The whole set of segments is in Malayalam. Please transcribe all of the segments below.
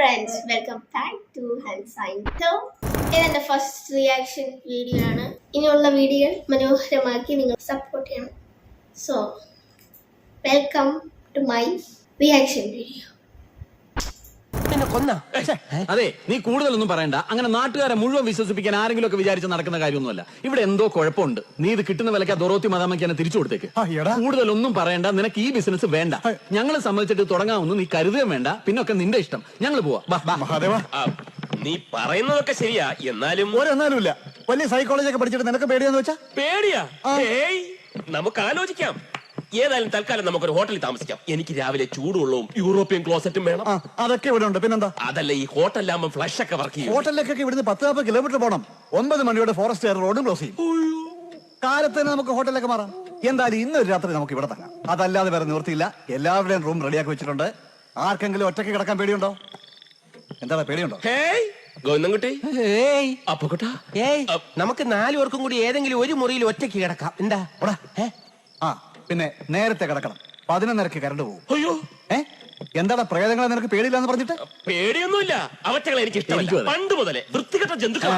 friends, welcome back to Handsine Toe. ഇതെന്റെ ഫസ്റ്റ് റിയാക്ഷൻ വീഡിയോ ആണ്. ഇനിയുള്ള വീഡിയോ മനോഹരമാക്കി നിങ്ങൾ സപ്പോർട്ട് ചെയ്യണം. So welcome to my reaction video. അതെ, നീ കൂടുതലൊന്നും പറയണ്ട. അങ്ങനെ നാട്ടുകാരെ മുഴുവൻ വിശ്വസിപ്പിക്കാൻ ആരെങ്കിലും ഒക്കെ വിചാരിച്ച് നടക്കുന്ന കാര്യമൊന്നുമല്ല. ഇവിടെ എന്തോ കുഴപ്പമുണ്ട്. നീ ഇത് കിട്ടുന്ന വിലക്ക് ദൊറോത്തി മദാമയ്ക്ക് തന്നെ തിരിച്ചു കൊടുത്തേക്ക്. കൂടുതലൊന്നും പറയണ്ട. നിനക്ക് ഈ ബിസിനസ് വേണ്ട. ഞങ്ങളെ സംബന്ധിച്ചിട്ട് തുടങ്ങാമെന്ന് നീ കരുതുകയും വേണ്ട. പിന്നൊക്കെ നിന്റെ ഇഷ്ടം. ഞങ്ങൾ പോവാ. നീ പറയുന്നതൊക്കെ ശരിയാ, എന്നാലും ഒരെന്നാലുമില്ല. വലിയ സൈക്കോളജി ഒക്കെ പഠിച്ചിട്ട് നിനക്ക് പേടിയാന്ന് വെച്ചാ? പേടിയാ? നമുക്ക് ആലോചിക്കാം. ഏതായാലും തൽക്കാലം നമുക്കൊരു ഹോട്ടലിൽ താമസിക്കാം. എനിക്ക് രാവിലെ ചൂടുവെള്ളവും യൂറോപ്യൻ ക്ലോസറ്റും വേണം. അതൊക്കെ ഇവിടെ ഉണ്ട്. പിന്നെന്താ? അതല്ല, ഈ ഹോട്ടലിലാകുമ്പോൾ ഫ്ലഷ് ഒക്കെ വർക്ക് ചെയ്യും. ഹോട്ടലിലേക്കൊക്കെ ഇവിടുന്ന് 10-40 കിലോമീറ്റർ പോകണം. 9 മണിയോടെ ഫോറസ്റ്റ് റോഡും ക്ലോസ് ചെയ്യും. കാലത്ത് നമുക്ക് ഹോട്ടലിലേക്ക് മാറാം. എന്തായാലും ഇന്നൊരു രാത്രി നമുക്ക് ഇവിടെ തരാം. അതല്ലാതെ വേറെ നിവൃത്തിയില്ല. എല്ലാവരുടെയും റൂം റെഡിയാക്കി വെച്ചിട്ടുണ്ട്. ആർക്കെങ്കിലും ഒറ്റയ്ക്ക് കിടക്കാൻ പേടിയുണ്ടോ? എന്താണ് പേടിയുണ്ടോ? ഗോവിന്ദൻകുട്ടി, നമുക്ക് 4 പേർക്കും കൂടി ഏതെങ്കിലും ഒരു മുറിയിൽ ഒറ്റയ്ക്ക് കിടക്കാം. എന്താ? പിന്നെ നേരത്തെ കിടക്കണം. 11:30 കറണ്ട് പോകും. അയ്യോ, എന്താണ് പ്രേതങ്ങളെ നിനക്ക് പേടിയില്ലാന്ന് പറഞ്ഞിട്ട്? പേടിയൊന്നുമില്ല. അവറ്റകളെ എനിക്ക് ഇഷ്ടമല്ല. പണ്ട് മുതലേ വൃത്തികെട്ട ജന്തുക്കൾ.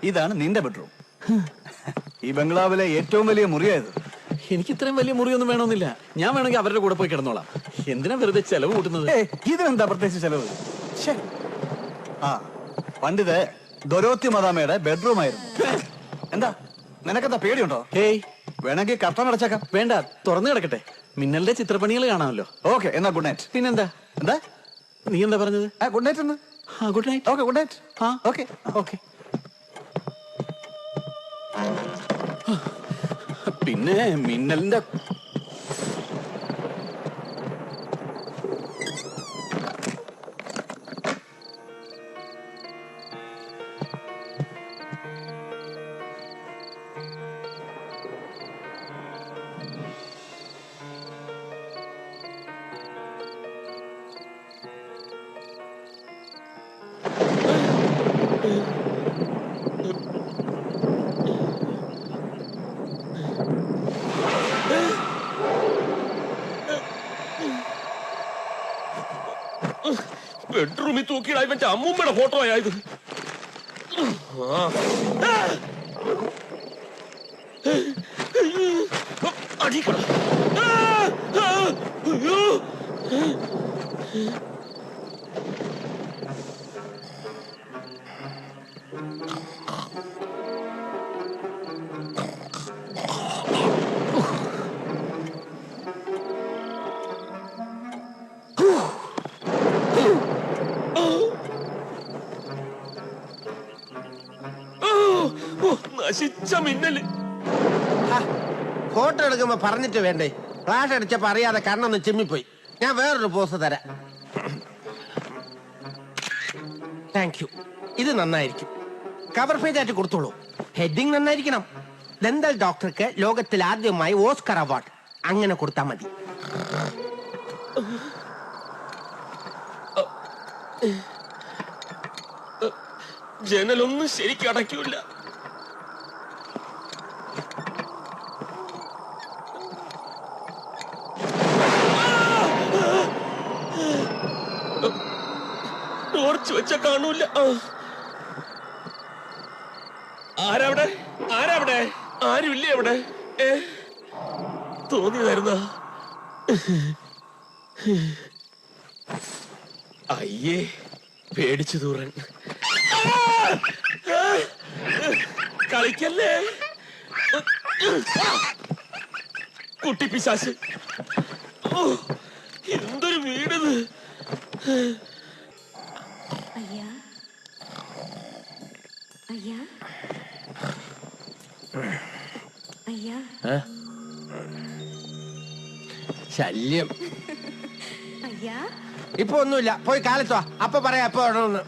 ഇതാണ് നിന്റെ ബെഡ്റൂം. ഈ ബംഗ്ലാവിലെ ഏറ്റവും വലിയ മുറിയായത്. എനിക്ക് ഇത്രയും വലിയ മുറിയൊന്നും വേണമെന്നില്ല. ഞാൻ വേണമെങ്കിൽ അവരുടെ കൂടെ പോയി കിടന്നോളാം. എന്തിനാ വെറുതെ ചെലവ് കൂട്ടുന്നത്? ഇതിനെന്താ പ്രത്യേകിച്ച് ചെലവ്? പണ്ടിത് ദൊരോത്തി മദാമയുടെ ബെഡ്റൂം ആയിരുന്നു. എന്താ നിനക്കെന്താ പേടിയുണ്ടോ? വേണമെങ്കിൽ കർട്ടൻ അടച്ചേക്കാം. വേണ്ട, തുറന്നു കിടക്കട്ടെ. മിന്നലിന്റെ ചിത്രപ്പണികൾ കാണാമല്ലോ. ഓക്കെ, എന്നാ ഗുഡ് നൈറ്റ്. പിന്നെന്താ? എന്താ നീ എന്താ പറഞ്ഞത്? ഗുഡ് നൈറ്റ് എന്ന്. Good night. Okay, good night. Okay okay. പിന്നെ മിന്നലിന്റെ ബെഡ്റൂമിൽ തൂക്കിയിടാൻ പറ്റ അമ്മൂമ്മയുടെ ഫോട്ടോ ആയത്. അടിക്കണം. നശിച്ച മിന്നല്. ഫോട്ടോ എടുക്കുമ്പോ പറഞ്ഞിട്ട് വേണ്ടേ? ഫ്ലാഷ് അടിച്ചപ്പോ അറിയാതെ കണ്ണൊന്ന് ചിമ്മിപ്പോയി. ഞാൻ വേറൊരു പോസ് തരാം. Thank you. ഇത് നന്നായിരിക്കും. കവർ പേജ് ആയിട്ട് കൊടുത്തോളൂ. ഹെഡിങ് നന്നായിരിക്കണം. ദന്തൽ ഡോക്ടർക്ക് ലോകത്തിൽ ആദ്യമായി ഓസ്കർ അവാർഡ്. അങ്ങനെ കൊടുത്താൽ മതി. ജനലൊന്നും ശരിക്കും അടയ്ക്കൂല. ടോർച്ച് വെച്ച കാണൂല. ആരവിടെ? ആരവിടെ? ആരുമില്ലേ അവിടെ? തോന്നിയതായിരുന്ന? അയ്യേ, പേടിച്ചു ദൂരൻ. കളിക്കല്ലേ കുട്ടി പിശാച്. എന്തൊരു വീടത്. അയ്യാ അയ്യാ അയ്യാ. ശല്യം. അയ്യാ ഇപ്പൊ ഒന്നുമില്ല. പോയി കാലത്തോ. അപ്പൊ പറയാ എപ്പോ വേണമെന്ന്.